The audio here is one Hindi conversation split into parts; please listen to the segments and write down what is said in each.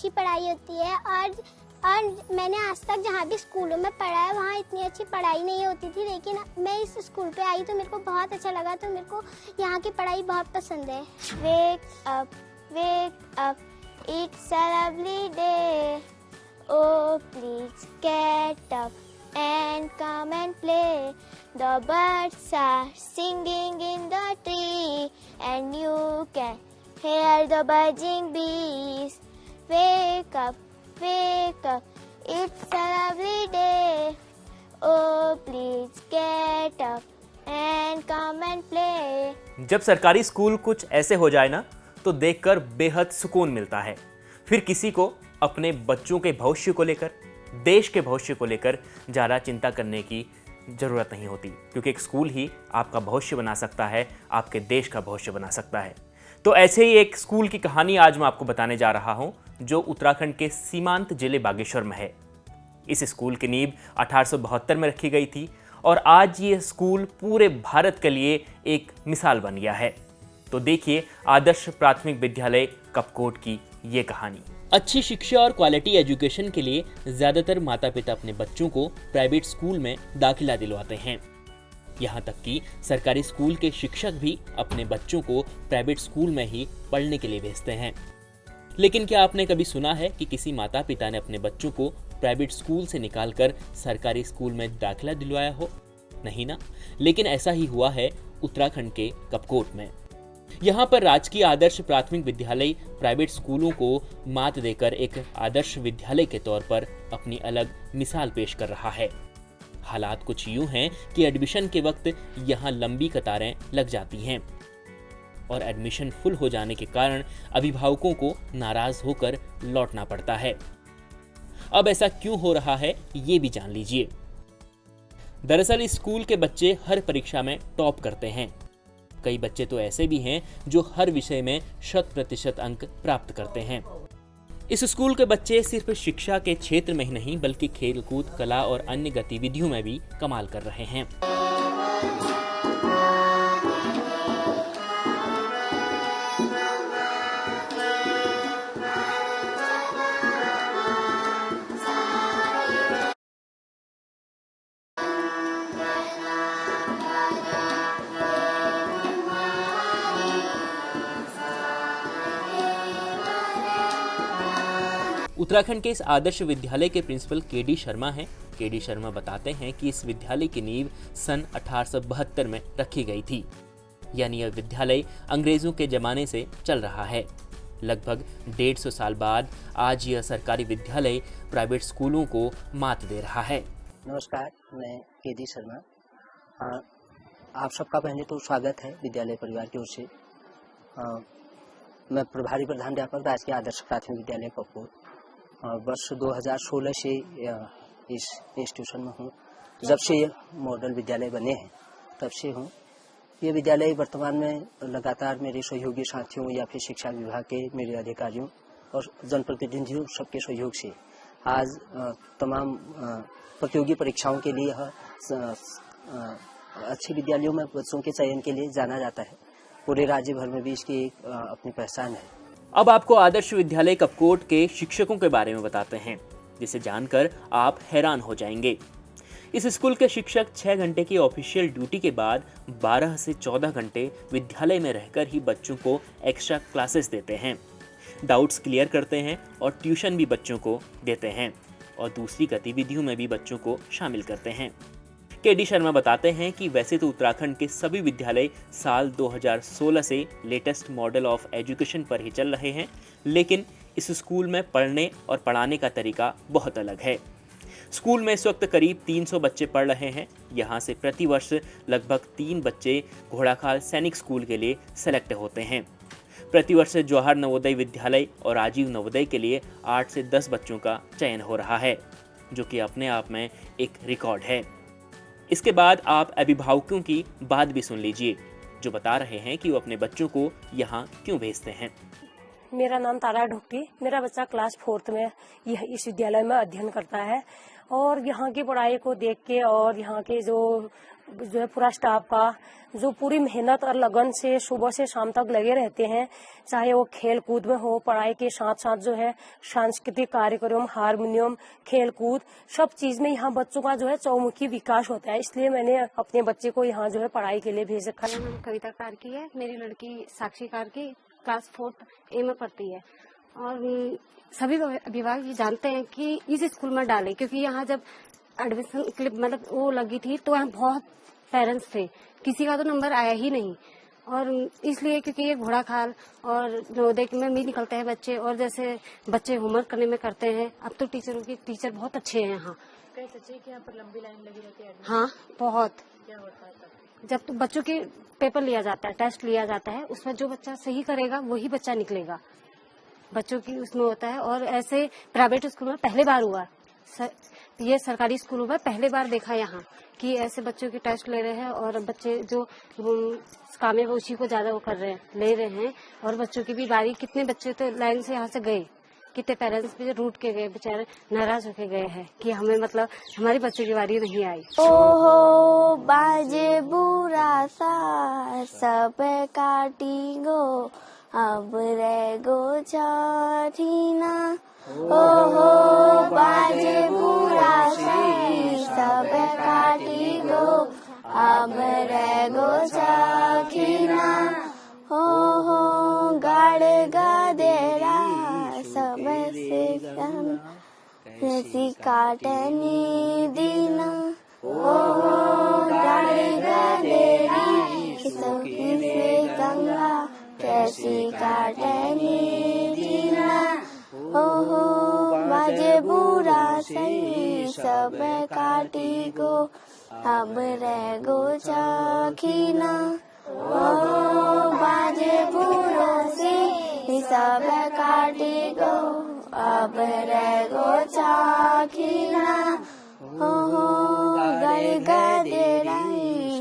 अच्छी पढ़ाई होती है। और मैंने आज तक जहाँ भी स्कूलों में पढ़ा है वहाँ इतनी अच्छी पढ़ाई नहीं होती थी, लेकिन मैं इस स्कूल पे आई तो मेरे को बहुत अच्छा लगा, तो मेरे को यहाँ की पढ़ाई बहुत पसंद है। Wake up, it's a lovely day, oh please get up and come and play. The birds are singing in the tree and you can hear the buzzing bees. Wake up, it's a lovely day. Oh please get up and come and play. जब सरकारी स्कूल कुछ ऐसे हो जाए ना तो देखकर बेहद सुकून मिलता है। फिर किसी को अपने बच्चों के भविष्य को लेकर, देश के भविष्य को लेकर ज़्यादा चिंता करने की ज़रूरत नहीं होती, क्योंकि एक स्कूल ही आपका भविष्य बना सकता है, आपके देश का भविष्य बना सकता है। तो ऐसे ही एक स्कूल की कहानी आज मैं आपको बताने जा रहा हूं, जो उत्तराखंड के सीमांत जिले बागेश्वर में है। इस स्कूल की नींव 1872 में रखी गई थी और आज ये स्कूल पूरे भारत के लिए एक मिसाल बन गया है। तो देखिए आदर्श प्राथमिक विद्यालय कपकोट की ये कहानी। अच्छी शिक्षा और क्वालिटी एजुकेशन के लिए ज़्यादातर माता पिता अपने बच्चों को प्राइवेट स्कूल में दाखिला दिलवाते हैं। यहाँ तक कि सरकारी स्कूल के शिक्षक भी अपने बच्चों को प्राइवेट स्कूल में ही पढ़ने के लिए भेजते हैं। लेकिन क्या आपने कभी सुना है कि किसी माता पिता ने अपने बच्चों को प्राइवेट स्कूल से निकालकर सरकारी स्कूल में दाखिला दिलवाया हो? नहीं ना। लेकिन ऐसा ही हुआ है उत्तराखंड के कपकोट में। यहाँ पर राजकीय आदर्श प्राथमिक विद्यालय प्राइवेट स्कूलों को मात देकर एक आदर्श विद्यालय के तौर पर अपनी अलग मिसाल पेश कर रहा है। हालात कुछ यूं हैं कि एडमिशन के वक्त यहाँ लंबी कतारें लग जाती हैं और एडमिशन फुल हो जाने के कारण अभिभावकों को नाराज होकर लौटना पड़ता है। अब ऐसा क्यों हो रहा है ये भी जान लीजिए। दरअसल इस स्कूल के बच्चे हर परीक्षा में टॉप करते हैं। कई बच्चे तो ऐसे भी हैं जो हर विषय में 100% अंक प्राप्त करते हैं। इस स्कूल के बच्चे सिर्फ शिक्षा के क्षेत्र में ही नहीं बल्कि खेलकूद, कला और अन्य गतिविधियों में भी कमाल कर रहे हैं। उत्तराखंड के इस आदर्श विद्यालय के प्रिंसिपल के.डी. शर्मा हैं। के.डी. शर्मा बताते हैं कि इस विद्यालय की नींव सन 1872 में रखी गई थी, यानी यह विद्यालय अंग्रेजों के जमाने से चल रहा है। लगभग 150 साल बाद आज यह सरकारी विद्यालय प्राइवेट स्कूलों को मात दे रहा है। नमस्कार, मैं के.डी. शर्मा। आप सबका पहले तो स्वागत है विद्यालय परिवार की ओर से। मैं प्रभारी प्रधानाध्यापक राजकीय आदर्श प्राथमिक विद्यालय कपकोट वर्ष 2016 से इस इंस्टीट्यूशन में हूँ। जब से ये मॉडल विद्यालय बने हैं तब से हूँ। ये विद्यालय वर्तमान में लगातार मेरे सहयोगी साथियों या फिर शिक्षा विभाग के मेरे अधिकारियों और जनप्रतिनिधियों सबके सहयोग से आज तमाम प्रतियोगी परीक्षाओं के लिए अच्छे विद्यालयों में बच्चों के चयन के लिए जाना जाता है। पूरे राज्य भर में भी इसकी अपनी पहचान है। अब आपको आदर्श विद्यालय कपकोट के शिक्षकों के बारे में बताते हैं, जिसे जानकर आप हैरान हो जाएंगे। इस स्कूल के शिक्षक 6 घंटे की ऑफिशियल ड्यूटी के बाद 12 से 14 घंटे विद्यालय में रहकर ही बच्चों को एक्स्ट्रा क्लासेस देते हैं, डाउट्स क्लियर करते हैं और ट्यूशन भी बच्चों को देते हैं और दूसरी गतिविधियों में भी बच्चों को शामिल करते हैं। के.डी. शर्मा बताते हैं कि वैसे तो उत्तराखंड के सभी विद्यालय साल 2016 से लेटेस्ट मॉडल ऑफ एजुकेशन पर ही चल रहे हैं, लेकिन इस स्कूल में पढ़ने और पढ़ाने का तरीका बहुत अलग है। स्कूल में इस वक्त करीब 300 बच्चे पढ़ रहे हैं। यहाँ से प्रतिवर्ष लगभग 3 बच्चे घोड़ाखाल सैनिक स्कूल के लिए सेलेक्ट होते हैं। प्रतिवर्ष जवाहर नवोदय विद्यालय और राजीव नवोदय के लिए 8 से 10 बच्चों का चयन हो रहा है, जो कि अपने आप में एक रिकॉर्ड है। इसके बाद आप अभिभावकों की बात भी सुन लीजिए, जो बता रहे हैं कि वो अपने बच्चों को यहाँ क्यों भेजते हैं। मेरा नाम तारा ढुक्टी। मेरा बच्चा क्लास 4th में इस विद्यालय में अध्ययन करता है और यहाँ की पढ़ाई को देख के और यहाँ के जो है पूरा स्टाफ का जो पूरी मेहनत और लगन से सुबह से शाम तक लगे रहते हैं, चाहे वो खेल कूद में हो, पढ़ाई के साथ साथ जो है सांस्कृतिक कार्यक्रम, हारमोनियम, खेल कूद, सब चीज में यहाँ बच्चों का जो है चौमुखी विकास होता है। इसलिए मैंने अपने बच्चे को यहाँ जो है पढ़ाई के लिए भेज रखा है। मेरा नाम कविता कार्की है। मेरी लड़की साक्षी कार्की क्लास 4th A में पढ़ती है और सभी अभिभावक ये जानते हैं कि इस स्कूल में डाले, क्योंकि यहाँ जब एडमिशन के लिए मतलब वो लगी थी तो यहाँ बहुत पेरेंट्स थे, किसी का तो नंबर आया ही नहीं। और इसलिए क्योंकि ये घोड़ा खाल और नवोदय में भी निकलते हैं बच्चे, और जैसे बच्चे होमवर्क करने में करते हैं। अब तो टीचर बहुत अच्छे हैं यहाँ। कई बच्चे के यहाँ पर लंबी लाइन लगी रहती है। हाँ बहुत। क्या होता है तब? जब तो बच्चों के पेपर लिया जाता है, टेस्ट लिया जाता है, उसमें जो बच्चा सही करेगा वही बच्चा निकलेगा, बच्चों की उसमें होता है। और ऐसे प्राइवेट स्कूल में पहले बार हुआ, ये सरकारी स्कूलों में पहले बार देखा यहाँ कि ऐसे बच्चों के टेस्ट ले रहे हैं और बच्चे जो काम है वो उसी को ज्यादा वो कर रहे हैं, ले रहे हैं। और बच्चों की भी बारी, कितने बच्चे तो लाइन से यहाँ से गए, कितने पेरेंट्स भी रूठ के गए, बेचारे नाराज होके गए हैं कि हमें मतलब हमारी बच्चों की बारी नहीं आई। ओहो बाजे बुरा सा सब काटी गो, अब रह गो छठीना। ओहो बाजे बुरा सा सब काटी गो, अब रह गो छठीना। ओहो गाड़ गदेरा सब से काटनी दीना। ओहो गाड़ गदेरा सखी से गंगा कैसी काटनी दीना। ओहो बाजे बुरा सही सब काटी गो, अब रह गो छठीना। ओहो बाजे बुरा से सब काटी गो, अब रह गो छठीना। ओहो गड़ गदेरा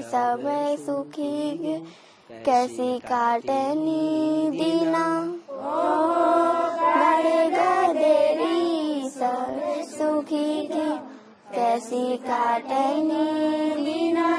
सब सुखी कैसी काटनी दीना। गड़ गदेरी सब सुखी कैसी काटनी दीना।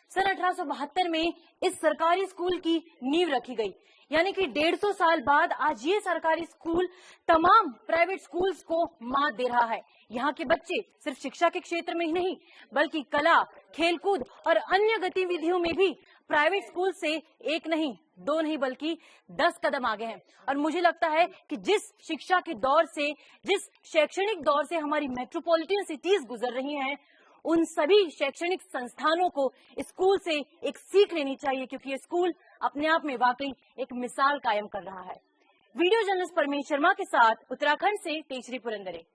सन 1872 में इस सरकारी स्कूल की नींव रखी गई, यानी कि 150 साल बाद आज ये सरकारी स्कूल तमाम प्राइवेट स्कूल्स को मात दे रहा है। यहाँ के बच्चे सिर्फ शिक्षा के क्षेत्र में ही नहीं बल्कि कला, खेलकूद और अन्य गतिविधियों में भी प्राइवेट स्कूल से एक नहीं, दो नहीं बल्कि 10 कदम आगे हैं। और मुझे लगता है कि जिस शिक्षा के दौर से, जिस शैक्षणिक दौर से हमारी मेट्रोपॉलिटन सिटीज गुजर रही हैं, उन सभी शैक्षणिक संस्थानों को स्कूल से एक सीख लेनी चाहिए, क्योंकि ये स्कूल अपने आप में वाकई एक मिसाल कायम कर रहा है। वीडियो जर्नलिस्ट परमेश शर्मा के साथ उत्तराखंड से तेजश्री पुरंदरे।